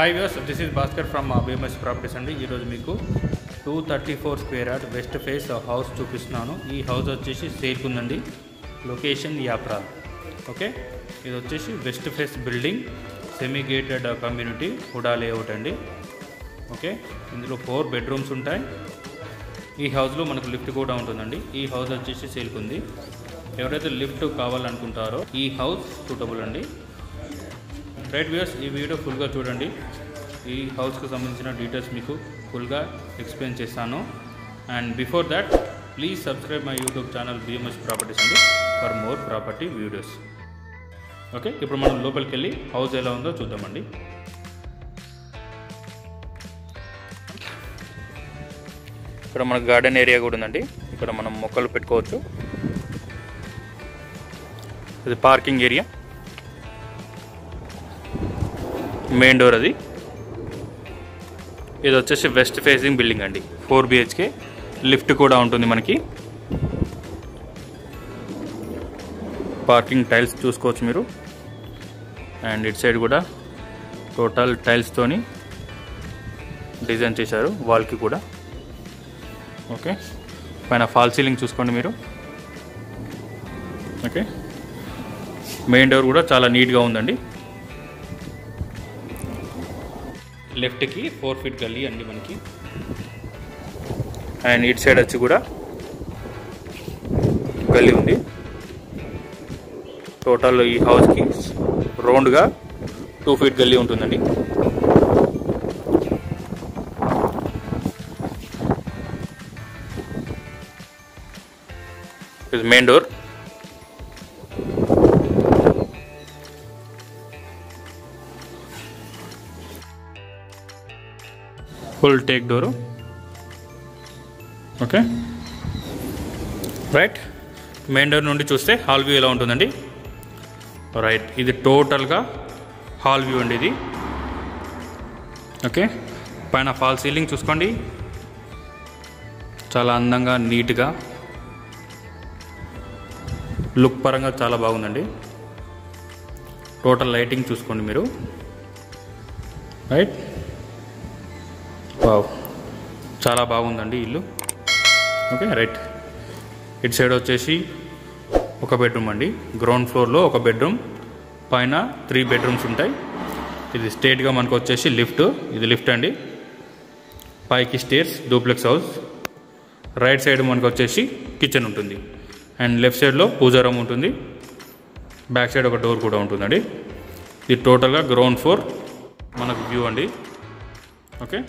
Hi views, this is Bhaskar from BMS properties అండి. ఈరోజు మీకు 234 square yard west face house చూపిస్తున్నాను. ఈ హౌస్ వచ్చేసి సేల్కి ఉందండి. లొకేషన్ యాప్రాల్. ఓకే, ఇది వచ్చేసి west face building, semi gated community, HUDA layout అండి. ఓకే, ఇందులో 4 బెడ్రూమ్స్ ఉంటాయి. ఈ హౌస్లో మనకు లిఫ్ట్ కూడా ఉంటుందండి. ఈ హౌస్ వచ్చేసి సేల్కి ఉంది. ఎవరైతే లిఫ్ట్ కావాలనుకుంటారో ఈ హౌస్ సూటబుల్ అండి. రైట్ వ్యూయర్స్, ఈ వీడియో ఫుల్గా చూడండి. ఈ హౌస్కి సంబంధించిన డీటెయిల్స్ మీకు ఫుల్గా ఎక్స్ప్లెయిన్ చేస్తాను. And before that please subscribe my YouTube channel BMS properties అండి for more property videos. Okay, ఇప్పుడు మనం లోపలికి వెళ్ళి హౌస్ ఎలా ఉందో చూద్దామండి. ఇక్కడ మనకు గార్డెన్ ఏరియా కూడా ఉందండి. ఇక్కడ మనం మొక్కలు పెట్టుకోవచ్చు. ఇది పార్కింగ్ ఏరియా, మెయిన్ డోర్ అది. ఇది వచ్చేసి వెస్ట్ ఫేసింగ్ బిల్డింగ్ అండి. 4 BHK, లిఫ్ట్ కూడా ఉంటుంది మనకి. పార్కింగ్ టైల్స్ చూసుకోవచ్చు మీరు. అండ్ ఇటు సైడ్ కూడా టోటల్ టైల్స్తోని డిజైన్ చేశారు వాల్కి కూడా. ఓకే, పైన ఫాల్ సీలింగ్ చూసుకోండి మీరు. ఓకే, మెయిన్ డోర్ కూడా చాలా నీట్గా ఉందండి. లెఫ్ట్కి 4 ఫీట్ గల్లీ అండి మనకి. అండ్ ఇటు సైడ్ వచ్చి కూడా గల్లీ ఉంది. టోటల్ ఈ హౌస్కి రౌండ్గా 2 ఫీట్ గల్లీ ఉంటుందండి. ఇది main door. Full take door. Okay, right. Main door నుండి చూస్తే హాల్ వ్యూ ఎలా ఉంటుందండి. రైట్, ఇది టోటల్గా హాల్ వ్యూ అండి ఇది. ఓకే, పైన ఫాల్ సీలింగ్ చూసుకోండి, చాలా అందంగా నీట్గా లుక్ పరంగా చాలా బాగుందండి. టోటల్ లైటింగ్ చూసుకోండి మీరు. రైట్, వావ్, చాలా బాగుందండి ఇల్లు. Okay, right. ఇటు సైడ్ వచ్చేసి ఒక బెడ్రూమ్ అండి. గ్రౌండ్ ఫ్లోర్లో ఒక బెడ్రూమ్, పైన 3 బెడ్రూమ్స్ ఉంటాయి. ఇది స్ట్రేట్గా మనకు వచ్చేసి లిఫ్ట్. ఇది లిఫ్ట్ అండి. పైకి stairs, duplex house. Right side మనకు వచ్చేసి కిచెన్ ఉంటుంది. అండ్ లెఫ్ట్ సైడ్లో పూజా రూమ్ ఉంటుంది. బ్యాక్ సైడ్ ఒక డోర్ కూడా ఉంటుందండి. ఇది టోటల్గా గ్రౌండ్ ఫ్లోర్ మనకు వ్యూ అండి. Okay,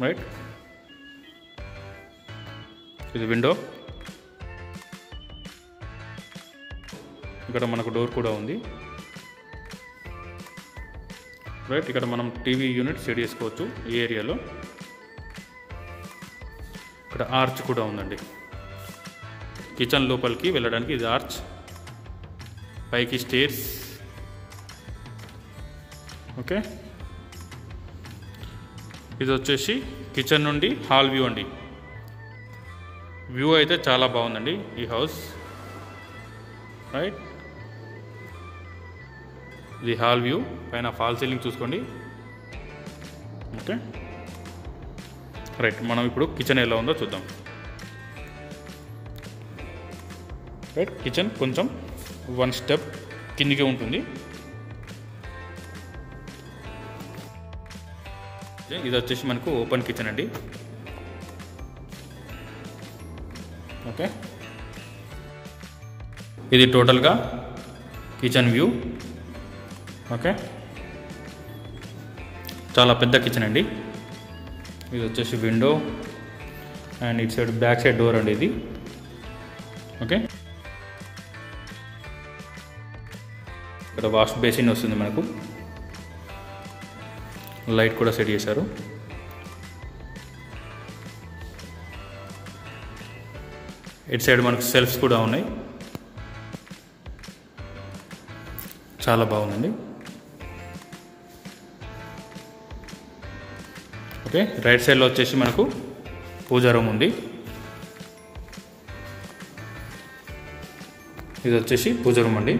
right. ఇది విండో. ఇక్కడ మనకు డోర్ కూడా ఉంది. రైట్, ఇక్కడ మనం టీవీ యూనిట్ సెట్ చేసుకోవచ్చు ఈ ఏరియాలో. ఇక్కడ ఆర్చ్ కూడా ఉందండి. కిచెన్ లోపలికి వెళ్ళడానికి ఇది ఆర్చ్. పైకి స్టేర్స్. ఓకే, ఇది వచ్చేసి కిచెన్ నుండి హాల్ వ్యూ అండి. వ్యూ అయితే చాలా బాగుందండి ఈ హౌస్. రైట్, ఇది హాల్ వ్యూ. పైన ఫాల్ సీలింగ్ చూసుకోండి. Okay, right. మనం ఇప్పుడు కిచెన్ ఎలా ఉందో చూద్దాం. రైట్, కిచెన్ కొంచెం 1 స్టెప్ కిందికి ఉంటుంది. ఇది వచ్చేసి మనకు ఓపెన్ కిచెన్ అండి. ఓకే, ఇది టోటల్గా కిచెన్ వ్యూ. ఓకే, చాలా పెద్ద కిచెన్ అండి. ఇది వచ్చేసి విండో. అండ్ ఇటు సైడ్ బ్యాక్ సైడ్ డోర్ అండి ఇది. ఓకే, ఇక్కడ వాష్ బేసిన్ వస్తుంది మనకు. లైట్ కూడా సెట్ చేశారు. ఇటు సైడ్ మనకు సెల్ఫ్స్ కూడా ఉన్నాయి. చాలా బాగుందండి. ఓకే, రైట్ సైడ్లో వచ్చేసి మనకు పూజా రూమ్ ఉంది. ఇది వచ్చేసి పూజ రూమ్ అండి.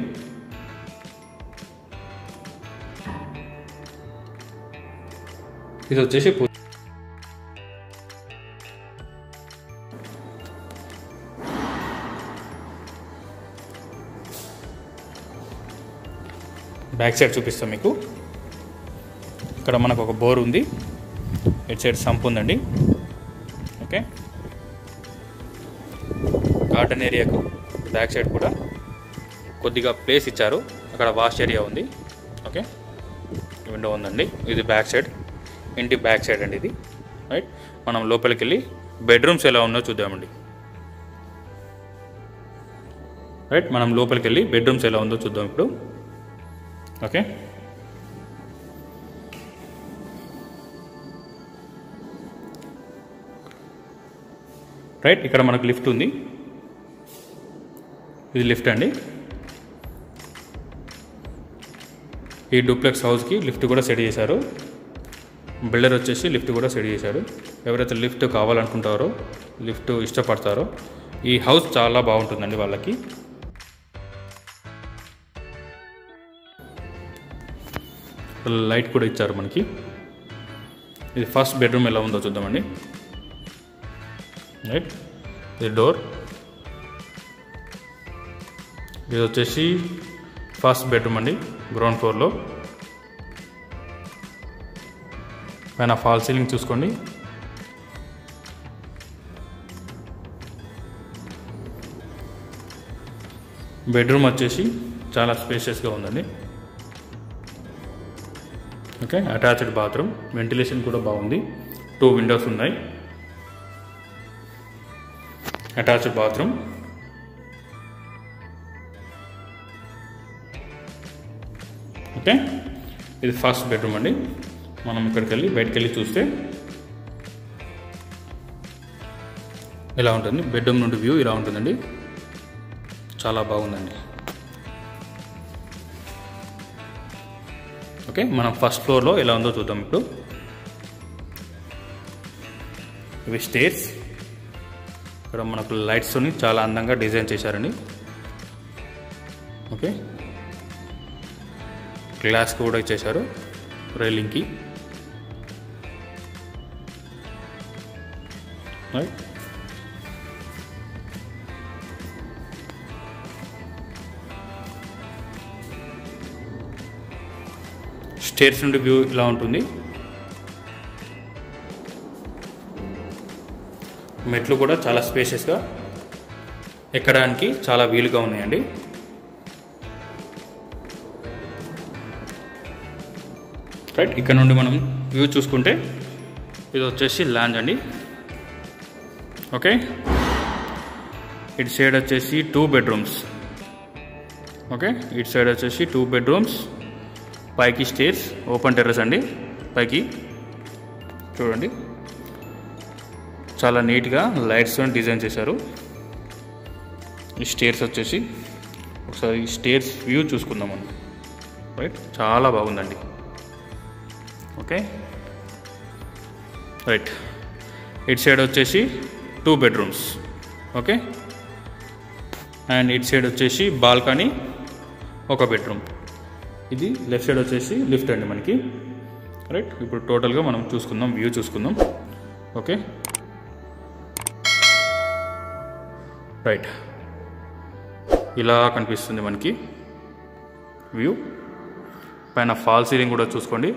ఇది వచ్చేసి బ్యాక్ సైడ్ చూపిస్తాం మీకు. ఇక్కడ మనకు ఒక బోర్ ఉంది, ఇటు సైడ్ సంప్ ఉందండి. ఓకే, గార్డెన్ ఏరియాకు బ్యాక్ సైడ్ కూడా కొద్దిగా ప్లేస్ ఇచ్చారు. అక్కడ వాష్ ఏరియా ఉంది. ఓకే, విండో ఉందండి. ఇది బ్యాక్ సైడ్, ఇంటి బ్యాక్ సైడ్ అండి ఇది. రైట్, మనం లోపలికి వెళ్ళి బెడ్రూమ్స్ ఎలా ఉన్నాయో చూద్దామండి. రైట్, మనం లోపలికి వెళ్ళి బెడ్రూమ్స్ ఎలా ఉందో చూద్దాం ఇప్పుడు. ఓకే, రైట్, ఇక్కడ మనకు లిఫ్ట్ ఉంది. ఇది లిఫ్ట్ అండి. ఈ డూప్లెక్స్ హౌస్కి లిఫ్ట్ కూడా సెట్ చేశారు. బిల్డర్ వచ్చేసి లిఫ్ట్ కూడా సెట్ చేశాడు. ఎవరైతే లిఫ్ట్ కావాలనుకుంటారో, లిఫ్ట్ ఇష్టపడతారో ఈ హౌస్ చాలా బాగుంటుందండి వాళ్ళకి. లైట్ కూడా ఇచ్చారు మనకి. ఇది ఫస్ట్ బెడ్రూమ్ ఎలా ఉందో చూద్దామండి. రైట్, ఇది డోర్. ఇది వచ్చేసి ఫస్ట్ బెడ్రూమ్ అండి, గ్రౌండ్ ఫ్లోర్లో. పైన ఫాల్ సీలింగ్ చూసుకోండి. బెడ్రూమ్ వచ్చేసి చాలా స్పేషియస్గా ఉందండి. ఓకే, అటాచ్డ్ బాత్రూమ్, వెంటిలేషన్ కూడా బాగుంది. 2 విండోస్ ఉన్నాయి. Attached bathroom. ఓకే, ఇది ఫస్ట్ బెడ్రూమ్ అండి. మనం ఇక్కడికి వెళ్ళి బయటకు వెళ్ళి చూస్తే ఇలా ఉంటుంది. బెడ్రూమ్ నుండి వ్యూ ఇలా ఉంటుందండి. చాలా బాగుందండి. ఓకే, మనం ఫస్ట్ ఫ్లోర్లో ఎలా ఉందో చూద్దాం ఇప్పుడు. ఇవి స్టేర్స్. ఇక్కడ మనకు లైట్స్తోని చాలా అందంగా డిజైన్ చేశారండి. ఓకే, గ్లాస్ కూడా ఇచ్చేశారు రైలింగ్కి. రైట్, స్టేర్స్ నుండి వ్యూ ఇలా ఉంటుంది. మెట్లు కూడా చాలా స్పేషియస్గా ఎక్కడానికి చాలా వీలుగా ఉన్నాయండి. రైట్, ఇక్కడ నుండి మనం వ్యూ చూసుకుంటే ఇది వచ్చేసి లాంజ్ అండి. ఓకే, ఇటు సైడ్ వచ్చేసి 2 బెడ్రూమ్స్. ఓకే, ఇటు సైడ్ వచ్చేసి 2 బెడ్రూమ్స్. పైకి స్టేర్స్, ఓపెన్ టెర్రస్ అండి. పైకి చూడండి, చాలా నీట్గా లైట్స్తో డిజైన్ చేశారు. ఈ స్టేర్స్ వచ్చేసి ఒకసారి ఈ స్టేర్స్ వ్యూ చూసుకుందాం మనం. రైట్, చాలా బాగుందండి. ఓకే, రైట్, ఇటు సైడ్ వచ్చేసి 2 బెడ్రూమ్స్. ఓకే, అండ్ ఇటు సైడ్ వచ్చేసి బాల్కనీ, 1 బెడ్రూమ్. ఇది లెఫ్ట్ సైడ్ వచ్చేసి లిఫ్ట్ అండి మనకి. రైట్, ఇప్పుడు టోటల్గా మనం చూసుకుందాం, వ్యూ చూసుకుందాం. ఓకే, రైట్, ఇలా కనిపిస్తుంది మనకి వ్యూ. పైన ఫాల్ సీలింగ్ కూడా చూసుకోండి.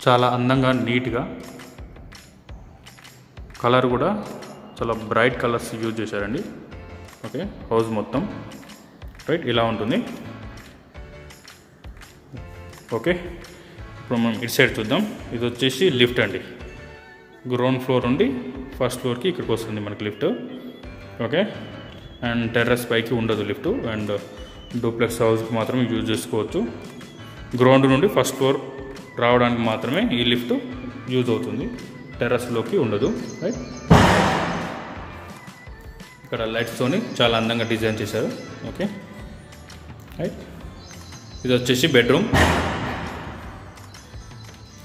చాలా అందంగా నీట్గా, కలర్ కూడా చాలా బ్రైట్ కలర్స్ యూజ్ చేశారండి. ఓకే, హౌస్ మొత్తం రైట్ ఇలా ఉంటుంది. ఓకే, ఇప్పుడు మనం ఇటు సైడ్ చూద్దాం. ఇది వచ్చేసి లిఫ్ట్ అండి. గ్రౌండ్ ఫ్లోర్ నుండి ఫస్ట్ ఫ్లోర్కి ఇక్కడికి వస్తుంది మనకి లిఫ్ట్. ఓకే, అండ్ టెర్రస్ పైకి ఉండదు లిఫ్ట్. అండ్ డూప్లెక్స్ హౌస్కి మాత్రమే యూజ్ చేసుకోవచ్చు. గ్రౌండ్ నుండి ఫస్ట్ ఫ్లోర్ రావడానికి మాత్రమే ఈ లిఫ్ట్ యూజ్ అవుతుంది, టెర్రస్లోకి ఉండదు. రైట్, ఇక్కడ లైట్స్తోని చాలా అందంగా డిజైన్ చేశారు. ఓకే, రైట్, ఇది వచ్చేసి బెడ్రూమ్.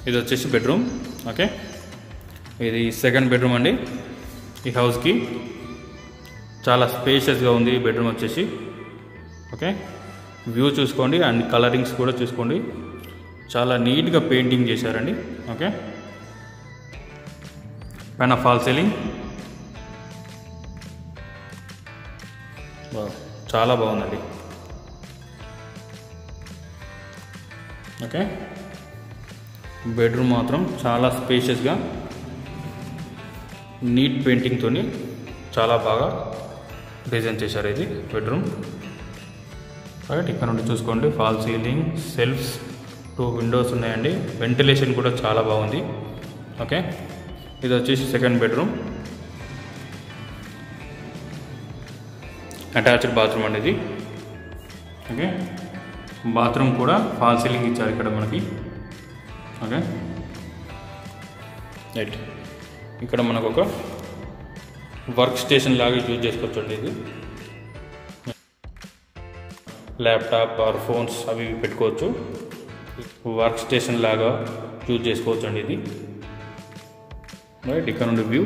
ఇది వచ్చేసి బెడ్రూమ్. ఓకే, ఇది సెకండ్ బెడ్రూమ్ అండి. ఈ హౌస్కి చాలా స్పేషియస్గా ఉంది ఈ బెడ్రూమ్ వచ్చేసి. ఓకే, వ్యూ చూసుకోండి అండ్ కలరింగ్స్ కూడా చూసుకోండి, చాలా నీట్గా పెయింటింగ్ చేశారండి. ఓకే, పైన ఫాల్ సీలింగ్ చాలా బాగుందండి. ఓకే, బెడ్రూమ్ మాత్రం చాలా స్పేషియస్గా నీట్ పెయింటింగ్తో చాలా బాగా డిజైన్ చేశారు ఇది బెడ్రూమ్. రైట్, ఇక్కడ నుండి చూసుకోండి ఫాల్ సీలింగ్, సెల్ఫ్స్, 2 విండోస్ ఉన్నాయండి, వెంటిలేషన్ కూడా చాలా బాగుంది. ఓకే, ఇది వచ్చేసి సెకండ్ బెడ్రూమ్, అటాచ్డ్ బాత్రూమ్ అండి ఇది. ఓకే, బాత్రూమ్ కూడా ఫాల్ సీలింగ్ ఇచ్చారు ఇక్కడ మనకి. ఓకే, రైట్, ఇక్కడ మనకు ఒక వర్క్ స్టేషన్ లాగా యూజ్ చేసుకోవచ్చండి. ఇది ల్యాప్టాప్ ఆర్ ఫోన్స్ అవి పెట్టుకోవచ్చు, వర్క్ స్టేషన్ లాగా యూజ్ చేసుకోవచ్చు అండి ఇది. రైట్, ఇక్కడ నుండి వ్యూ,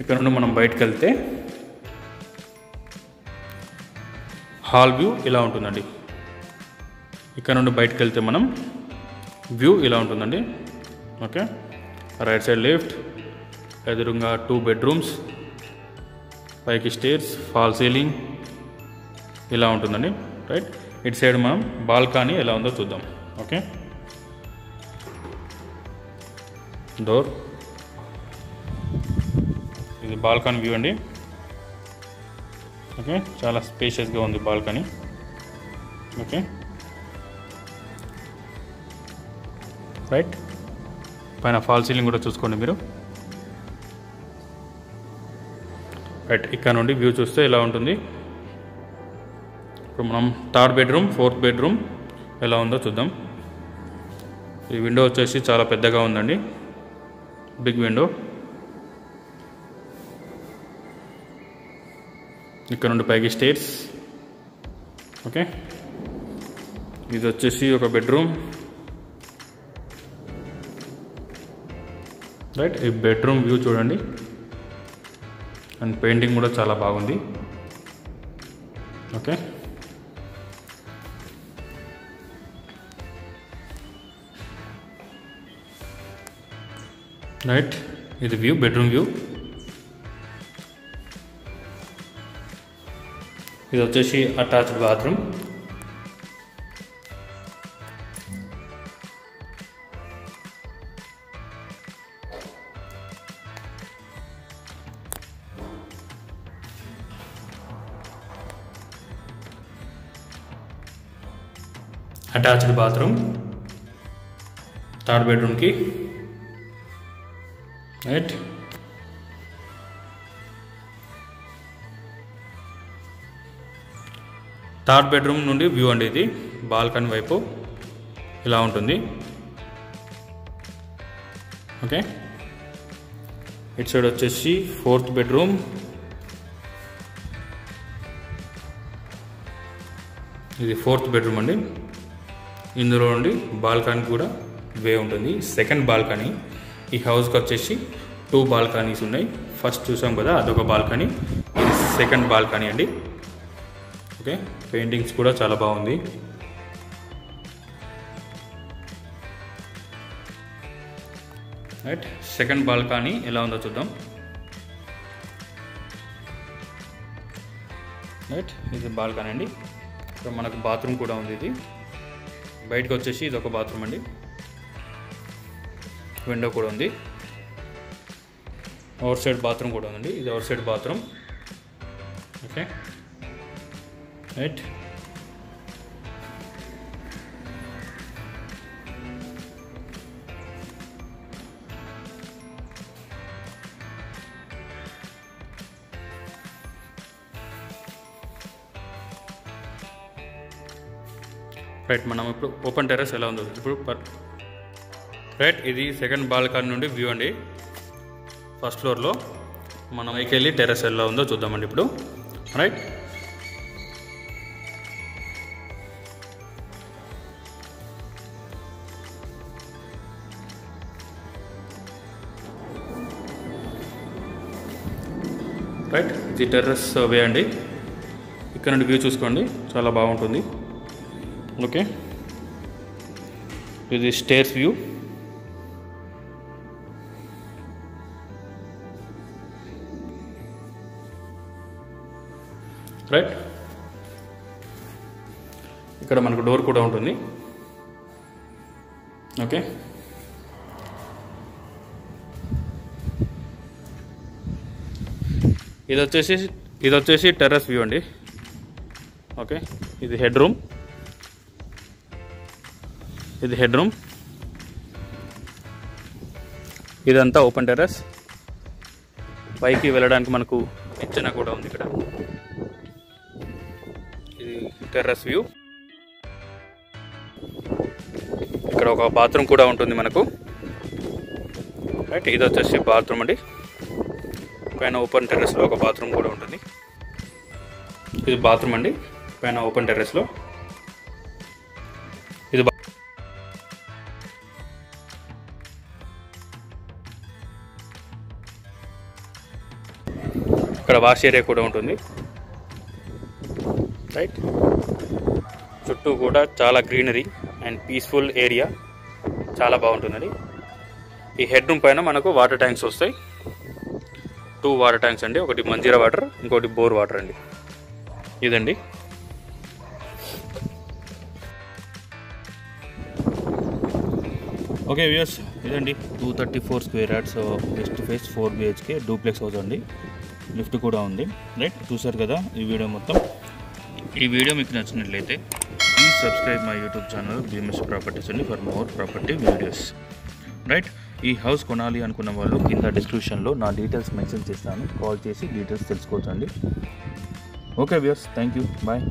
ఇక్కడ నుండి మనం బయటకు వెళ్తే హాల్ వ్యూ ఇలా ఉంటుందండి. ఇక్కడ నుండి బయటకు వెళ్తే మనం వ్యూ ఇలా ఉంటుందండి. ఓకే, రైట్ సైడ్ లిఫ్ట్, ఎదురుగా 2 బెడ్రూమ్స్, పైకి స్టేర్స్, ఫాల్ సీలింగ్ ఇలా ఉంటుందండి. రైట్, ఇటు సైడ్ మనం బాల్కనీ ఎలా ఉందో చూద్దాం. ఓకే, డోర్, ఇది బాల్కనీ వ్యూ అండి. ఓకే, చాలా స్పేషియస్గా ఉంది బాల్కనీ. ఓకే, రైట్, పైన ఫాల్ సీలింగ్ కూడా చూసుకోండి మీరు. రైట్, ఇక్కడ నుండి వ్యూ చూస్తే ఇలా ఉంటుంది. ఇప్పుడు మనం థర్డ్ బెడ్రూమ్, ఫోర్త్ బెడ్రూమ్ ఎలా ఉందో చూద్దాం. ఈ విండో వచ్చేసి చాలా పెద్దగా ఉందండి, బిగ్ విండో. ఇక్కడ నుండి పైకి స్టేర్స్. ఓకే, ఇది వచ్చేసి ఒక బెడ్రూమ్. రైట్, ఈ బెడ్రూమ్ వ్యూ చూడండి అండ్ పెయింటింగ్ కూడా చాలా బాగుంది. ఓకే, రైట్, ఇది వ్యూ, బెడ్రూమ్ వ్యూ. ఇది వచ్చేసి attached bathroom. Attached bathroom third బెడ్రూమ్కి. రైట్, థర్డ్ బెడ్రూమ్ నుండి వ్యూ అండి ఇది, బాల్కనీ వైపు ఇలా ఉంటుంది. ఓకే, ఇటు సైడ్ వచ్చేసి ఫోర్త్ బెడ్రూమ్. ఇది ఫోర్త్ బెడ్రూమ్ అండి, ఇందులో నుండి బాల్కనీ కూడా వే ఉంటుంది. సెకండ్ బాల్కనీ, ఈ హౌస్కి వచ్చేసి 2 బాల్కనీస్ ఉన్నాయి. ఫస్ట్ చూసాం కదా అదొక బాల్కనీ, ఇది సెకండ్ బాల్కనీ అండి. ఓకే, పెయింటింగ్స్ కూడా చాలా బాగుంది. రైట్, సెకండ్ బాల్కనీ ఎలా ఉందో చూద్దాం. రైట్, ఇది బాల్కనీ అండి. ఇక్కడ మనకు బాత్రూమ్ కూడా ఉంది. ఇది బయటకు వచ్చేసి ఇది ఒక బాత్రూమ్ అండి, విండో కూడా ఉంది. అవుట్ సైడ్ బాత్రూమ్ కూడా ఉందండి, ఇది out side bathroom. Okay, right, right, మనం ఇప్పుడు ఓపెన్ టెర్రస్ ఎలా ఉందో ఇప్పుడు రైట్, ఇది సెకండ్ బాల్కనీ నుండి వ్యూ అండి. ఫస్ట్ ఫ్లోర్లో మనం పైకి వెళ్ళి టెర్రస్ ఎలా ఉందో చూద్దామండి ఇప్పుడు. Right, right. ఇది టెర్రస్ వే అండి. ఇక్కడ నుండి వ్యూ చూసుకోండి, చాలా బాగుంటుంది. ఓకే, ఇది స్టేర్స్ వ్యూ. రైట్, ఇక్కడ మనకు డోర్ కూడా ఉంటుంది. ఓకే, ఇది వచ్చేసి టెర్రస్ వ్యూ అండి. ఓకే, ఇది హెడ్ రూమ్. ఇదంతా ఓపెన్ టెర్రస్. పైకి వెళ్ళడానికి మనకు నిచ్చెన కూడా ఉంది. ఇక్కడ ఇది టెర్రస్ వ్యూ. ఇక్కడ ఒక బాత్రూమ్ కూడా ఉంటుంది మనకు. రైట్, ఇది వచ్చేసి బాత్రూమ్ అండి. పైన ఓపెన్ టెర్రస్లో ఒక బాత్రూమ్ కూడా ఉంటుంది. ఇది బాత్రూమ్ అండి, పైన ఓపెన్ టెర్రస్లో. ఇది ఇక్కడ వాష్ ఏరియా కూడా ఉంటుంది. రైట్, చుట్టూ కూడా చాలా గ్రీనరీ అండ్ పీస్ఫుల్ ఏరియా, చాలా బాగుంటుందండి. ఈ హెడ్ రూమ్ పైన మనకు వాటర్ ట్యాంక్స్ వస్తాయి. 2 వాటర్ ట్యాంక్స్ అండి, ఒకటి మంజీరా వాటర్, ఇంకోటి బోర్ వాటర్ అండి. ఇదండి. ఓకే వ్యూయర్స్, ఇదండి 234 square yards west face 4 BHK duplex house అండి. లిఫ్ట్ కూడా ఉంది. రైట్, చూసారు కదా ఈ వీడియో మొత్తం. ఈ వీడియో మీకు నచ్చినట్లయితే please subscribe my YouTube channel BMS properties అండి for more property videos. Right, ఈ హౌస్ కొనాలి అనుకున్న వాళ్ళు కింద డిస్క్రిప్షన్లో నా డీటెయిల్స్ మెన్షన్ చేస్తాను, కాల్ చేసి డీటెయిల్స్ తెలుసుకోవచ్చండి. Okay viewers, thank you, bye.